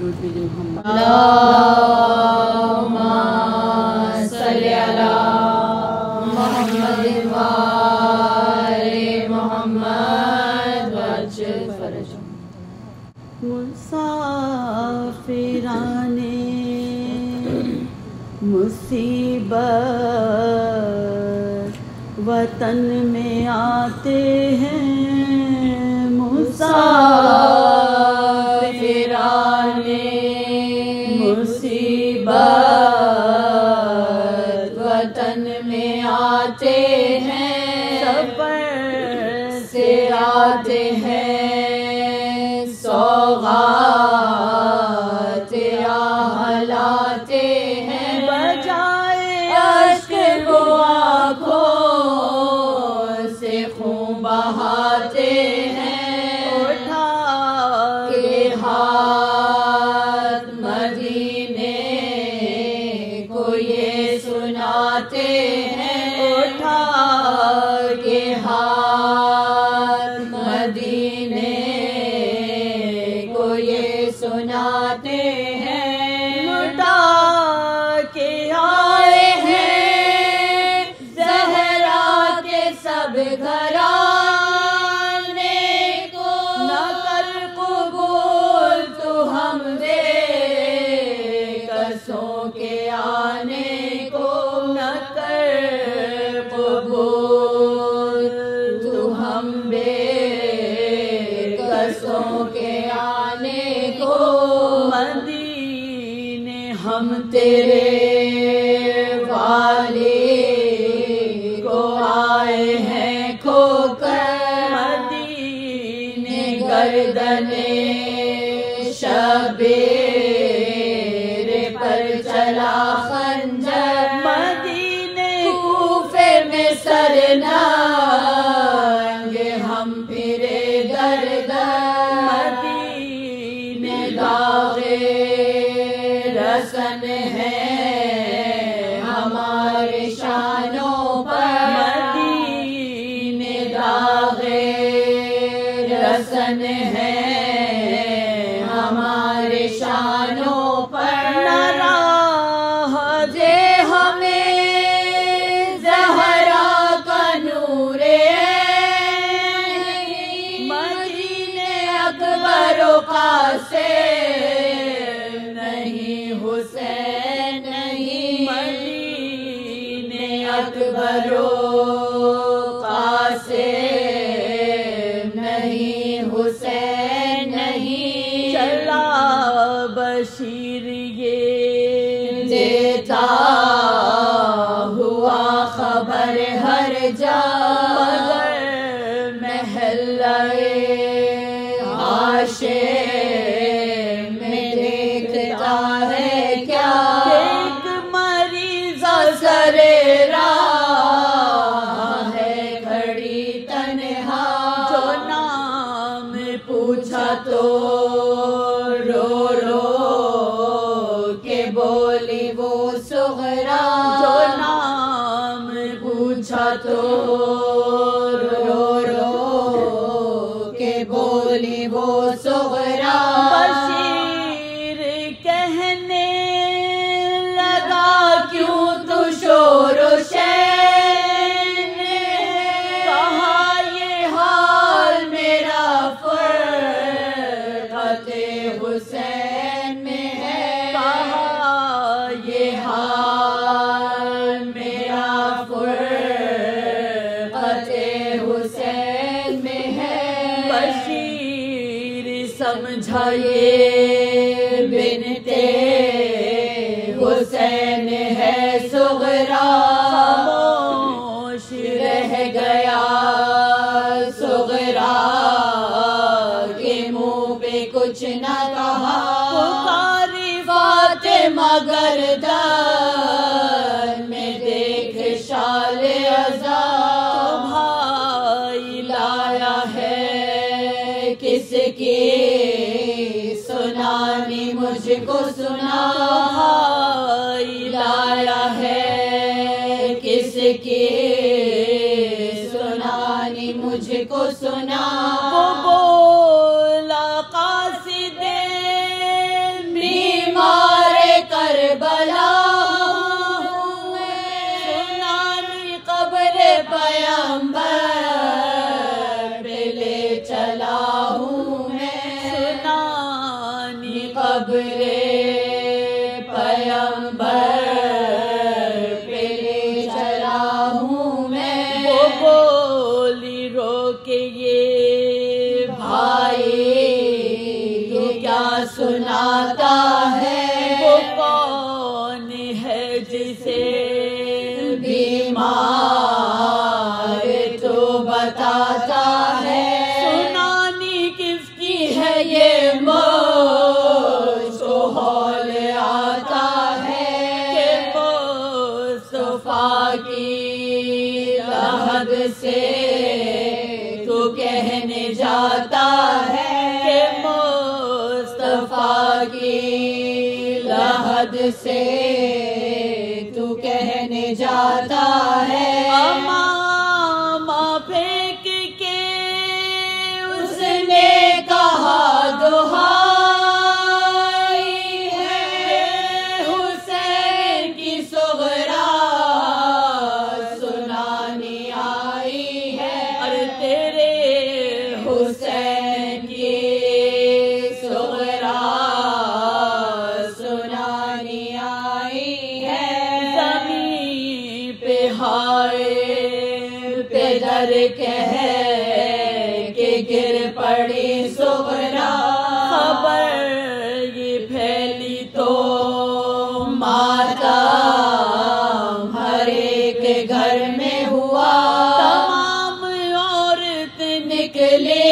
درود بھیجیں محمد اللہم صلی علی محمد وآل محمد وعجل فرجهم. مسافران مصیبت وطن میں آتے ہیں، مسافران مصیبت وطن میں آتے ہیں، سفر سے آتے ہیں، سوغات لاتے ہیں، بجائے اشک کو آنکھوں سے خون بہاتے ہیں، اٹھا کے ہاتھ مدینے کو یہ سناتے ہیں، اٹھا کے ہاتھ مدینے کو یہ سناتے ہیں، لٹا کے آئے ہیں زہرا کے سب گھرانے کو، نہ کر قبول تو ہم بے کسوں کے آنے کو، نہ کر قبول تو ہم بے کسوں کے آنے کو، مدینے ہم تیرے والی کو آئے ہیں کھو کر، مدینے گردن شبیر پر چلا خنجر، مدینے کوفے میں سر ننگ ہم پھرے در در، مدینے داغے رسن ہے ہمارے شانوں پر، مدینے داغے رسن ہے ہمارے شانوں پر، راہ دے ہمیں زہرا کا نور عین، مدینے اکبر و قاسم نہیں حسین نہیں، مدینے اکبر و قاسم نہیں حسین نہیں، چلا بشیر یہ دیتا ہوا خبر ہر جا، مگر محلہ ہاشم میں دیکھتا ہے کیا، ایک مریض سر راہ ہے کھڑی تنہا، جو نام پوچھا تو رو رو کے بولی وہ سغرا، جو نام پوچھا تو رو رو کے بولی وہ سغرا، بشیر کہنے لگا کیوں تو شور و شین ہے، کہا یہ حال میرا فرقت حسین میں ہے، کہا یہ حال میرا فرقت حسین میں ہے، بشیر سمجھا یہ بنتے حسین ہے صغرا، خاموش رہ گیا صغرا کے منہ پہ کچھ نہ کہا، پکاری فاطمہ گردن میں دیکھ شال عزا، بھائی لایا ہے کس کی سنانی مجھ کو سنا، بھائی لایا ہے کس کی سنانی مجھ کو سنا، وہ بولا قاصد قبر پیغمبر پہ لے چلا ہوں میں. وہ بولی رو کے یہ بھائی تو کیا سناتا ہے؟ وہ کون ہے جسے بیمار تو بتاتا ہے. سنانی کس کی ہے یہ مجھ کو ہول آتا ہے کہ مصطفیٰ مصطفیٰ کی لحد سے تو کہنے جاتا ہے کہ مصطفیٰ مصطفیٰ کی لحد سے تو کہنے جاتا ہے. امامہ پھینک کے اس نے کہا دہائی ہے حسین کی صغرا سنانی آئی ہے. ارے تیرے حسین کی صغرا سنانی آئی ہے. زمین پہ ہائے پیدر کہہ کہ گر پڑی صغرا. خبر یہ پھیلی تو ماتم ہر ایک گھر میں ہوا. تمام عورت نکلے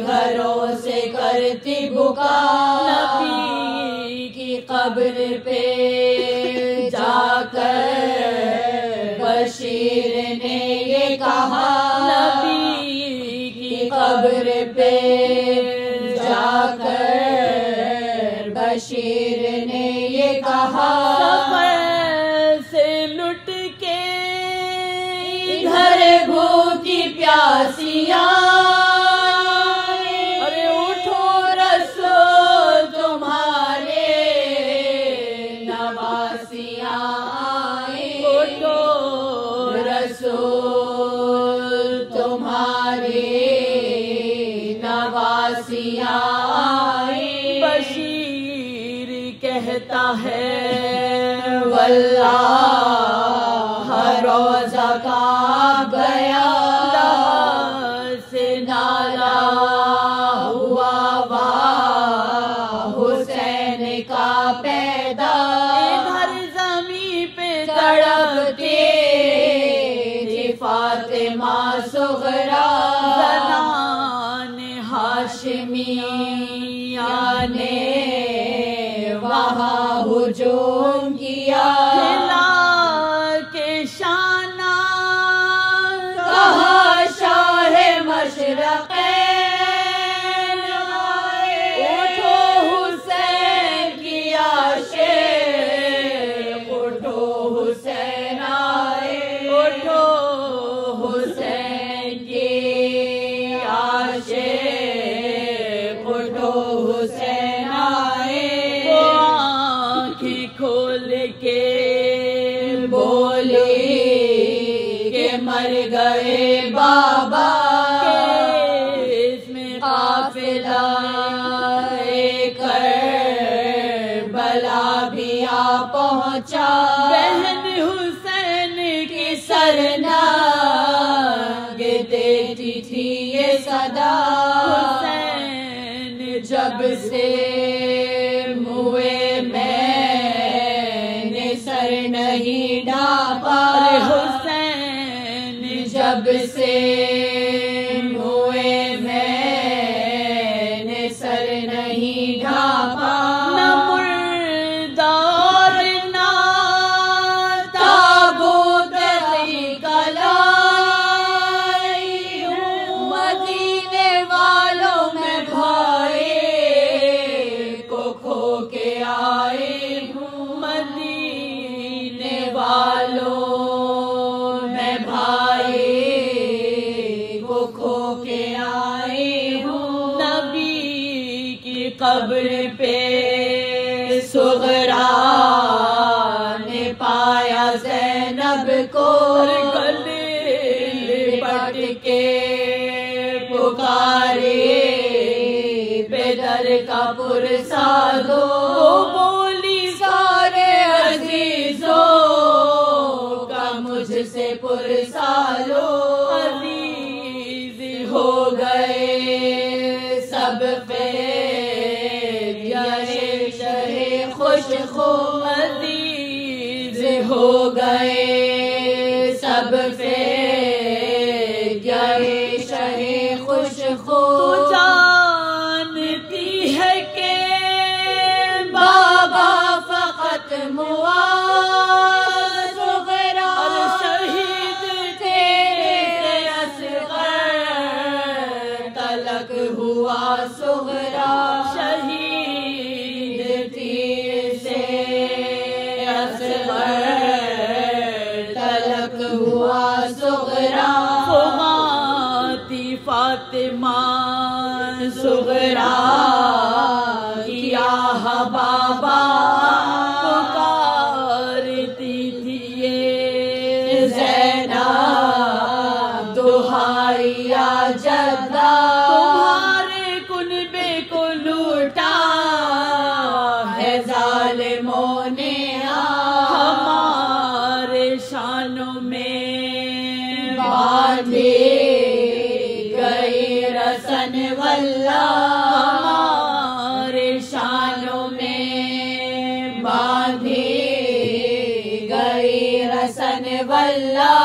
گھروں سے کرتی بکا. نبی کی قبر پہ جا کر بشیر نے یہ کہا. نبی کی قبر پہ جا کر بشیر نے یہ کہا. سفر سے لٹ کے ادھر بھوکی پیاسیاں. ارے اٹھو رسول تمہارے نواسیاں آئیں. اٹھو رسول تمہارے نواسیاں آئیں. بشیر کہتا ہے واللہ روزہ کعب گیا سے نالا ہوا واہ حسین کا پیدا. ادھر زمین پہ تڑپتے تھی فاطمہ صغرا. زنان ہاشمیاں نے وہاں ہجوم کیا. ہلا کے شانہ کہا شاہ مشرقین آئے. اٹھو حسین کی عاشق اٹھو حسین آئے. اٹھو حسین کی عاشق اٹھو حسین آئے. وہ آنکھیں کھول کے بولی کہ مر گئے بابا. اس میں قافلہ کربلا بھی آ پہنچا. بہن حسین کی سرنگ دیتی تھی یہ صدا. حسین جب سے منہ میں نے سر نہیں ڈھانپا. حسین جب سے منہ میں نے سر نہیں ڈھانپا. نہ مردہ اور نہ تابوت کلائی ہوں. مدینے والوں میں بھائی کو کھو کے آئی ہوں. مدینے والوں میں بھائی کو کھو کے آئی ہوں. نبی کی قبر پہ صغرا نے پایا زینب کو. گلے لپٹ کے پکارے بے در سر کا پرسا دو، بولی سارے عزیزوں کا مجھ سے پرسا لو، عزیز ہو گئے سب پیارے شہے خوش خو، عزیز ہو گئے سب پیارے شہے خوش خو، تو جانتی ہے کہ بابا فقط معاذ صغرا شہید تیرے اصغر تلک ہوا صغرا، شہید تیر سے اصغر تلک ہوا صغرا، فغاتی فاطمہ صغرا کیا بابا پکارتی تھی یہ زینب دہائی یا جدہ، تمہارے کنبے کو لوٹا ہے ظالموں نے، ہمارے شانوں میں باندھی گئی رسن واللہ، ہمارے شانوں میں باندھی گئی رسن واللہ،